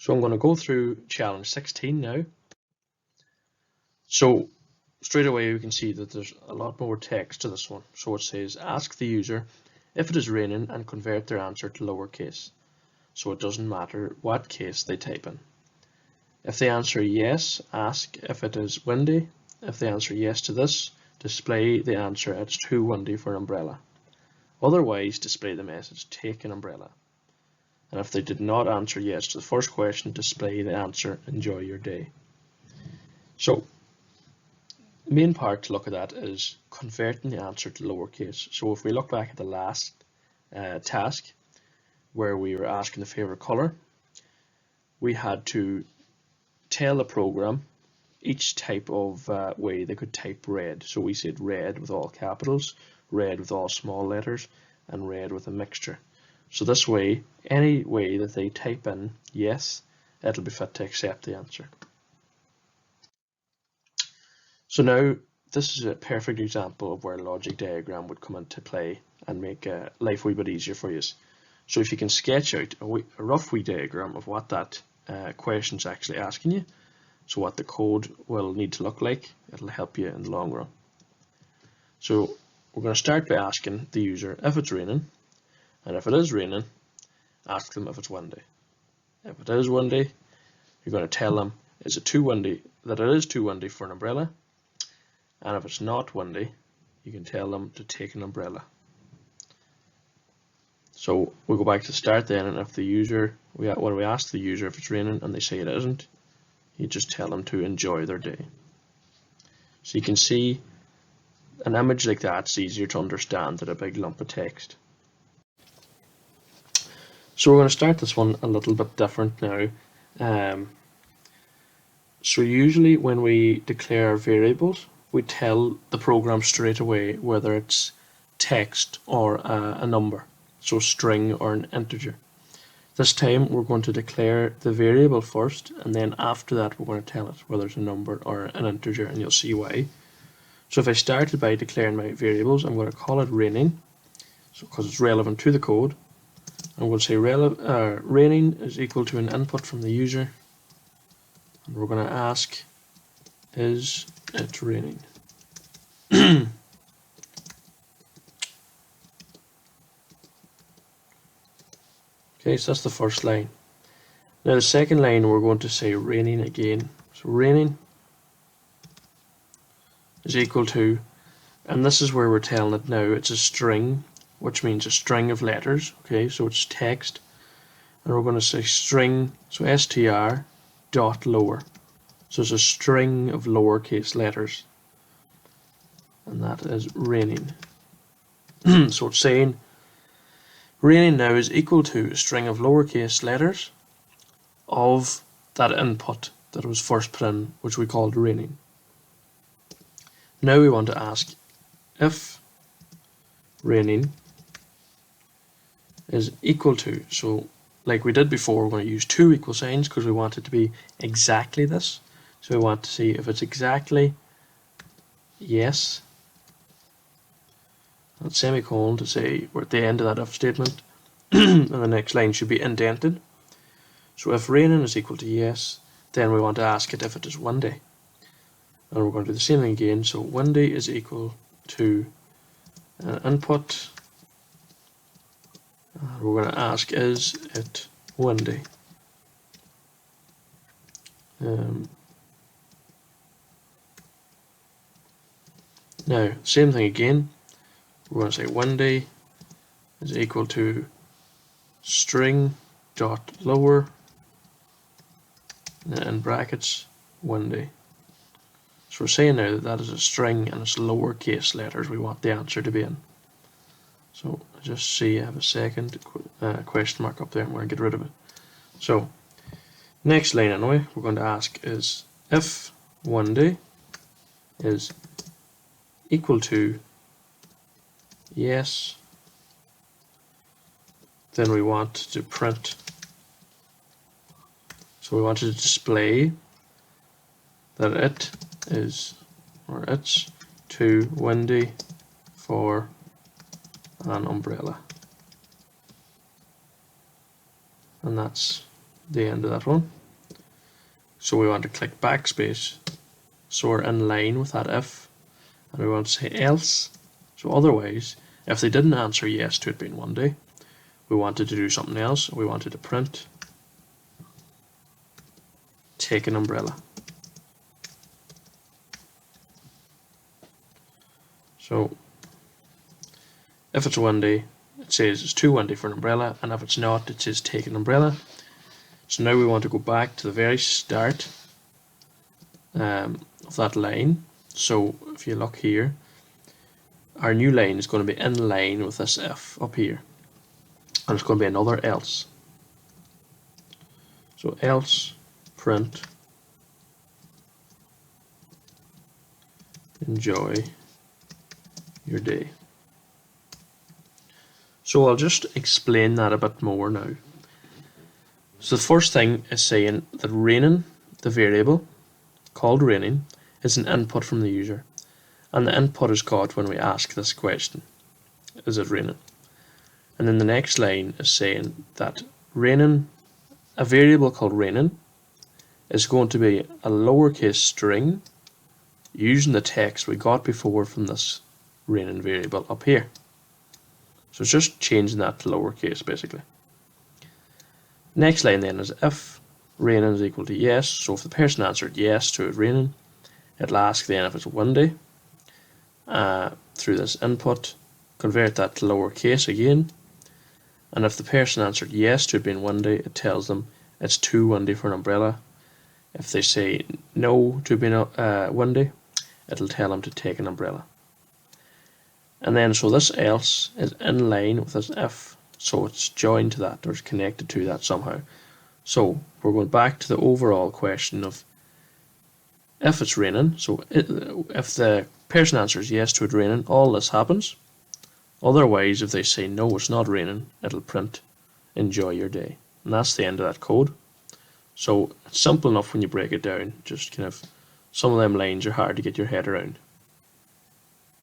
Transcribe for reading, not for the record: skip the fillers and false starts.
So I'm going to go through challenge 16 now. So straight away we can see that there's a lot more text to this one. So it says ask the user if it is raining and convert their answer to lowercase. So it doesn't matter what case they type in. If they answer yes, ask if it is windy. If they answer yes to this, display the answer it's too windy for an umbrella. Otherwise, display the message take an umbrella. And if they did not answer yes to the first question, display the answer enjoy your day. So the main part to look at that is converting the answer to lowercase. So if we look back at the last task where we were asking the favorite color, we had to tell the program each type of way they could type red. So we said red with all capitals, red with all small letters, and red with a mixture. So this way, any way that they type in yes, it'll be fit to accept the answer. So now this is a perfect example of where a logic diagram would come into play and make life a wee bit easier for you. So if you can sketch out a rough wee diagram of what that question is actually asking you, so what the code will need to look like, it'll help you in the long run. So we're going to start by asking the user if it's raining, and if it is raining, ask them if it's windy. If it is windy, you're going to tell them is it too windy, that it is too windy for an umbrella, and if it's not windy, you can tell them to take an umbrella. So we'll go back to the start then, and if the user, when we ask the user if it's raining and they say it isn't, you just tell them to enjoy their day. So you can see an image like that's easier to understand than a big lump of text. So we're going to start this one a little bit different now. So usually when we declare variables, we tell the program straight away whether it's text or a number, so string or an integer. This time we're going to declare the variable first, and then after that we're going to tell it whether it's a number or an integer, and you'll see why. So if I started by declaring my variables, I'm going to call it raining, so because it's relevant to the code. I'm going to say raining is equal to an input from the user, and we're going to ask is it raining. Okay, so that's the first line. Now the second line we're going to say raining again. So raining is equal to, and this is where we're telling it now it's a string, which means a string of letters. Okay, so it's text, and we're going to say string, so str dot lower. So it's a string of lowercase letters, and that is raining. So it's saying raining now is equal to a string of lowercase letters of that input that was first put in, which we called raining. Now we want to ask if raining is equal to, so like we did before, we're going to use two equal signs because we want it to be exactly this. So we want to see if it's exactly yes, and semicolon to say we're at the end of that if statement, and the next line should be indented. So if raining is equal to yes, then we want to ask it if it is windy. And we're going to do the same thing again. So windy is equal to input. We're going to ask is it windy. Now same thing again. We're going to say windy is equal to string dot lower, and then in brackets windy. So we're saying now that that is a string and it's lowercase letters we want the answer to be in. So just see I have a second question mark up there, I'm going to get rid of it. So next line anyway, we're going to ask is if windy is equal to yes, then we want to print, so we want to display that it is, or it's too windy for an umbrella. And that's the end of that one. So we want to click backspace, so we're in line with that if, and we want to say else. So otherwise, if they didn't answer yes to it being 1 day, we wanted to do something else. We wanted to print take an umbrella. So if it's 1 day, it says it's too windy for an umbrella, and if it's not, it says take an umbrella. So now we want to go back to the very start of that line. So if you look here, our new line is going to be in line with this if up here, and it's going to be another else. So else print enjoy your day. So I'll just explain that a bit more now. So the first thing is saying that raining, the variable called raining, is an input from the user, and the input is got when we ask this question, is it raining? And then the next line is saying that raining, a variable called raining, is going to be a lowercase string using the text we got before from this raining variable up here. So it's just changing that to lowercase basically. Next line then is if raining is equal to yes. So if the person answered yes to it raining, it'll ask then if it's windy through this input, convert that to lowercase again, and if the person answered yes to it being windy, it tells them it's too windy for an umbrella. If they say no to it being windy, it'll tell them to take an umbrella. And then so this else is in line with this if, so it's joined to that or it's connected to that somehow. So we're going back to the overall question of if it's raining. So if the person answers yes to it raining, all this happens. Otherwise, if they say no, it's not raining, it'll print enjoy your day. And that's the end of that code. So it's simple enough when you break it down. Just kind of some of them lines are hard to get your head around.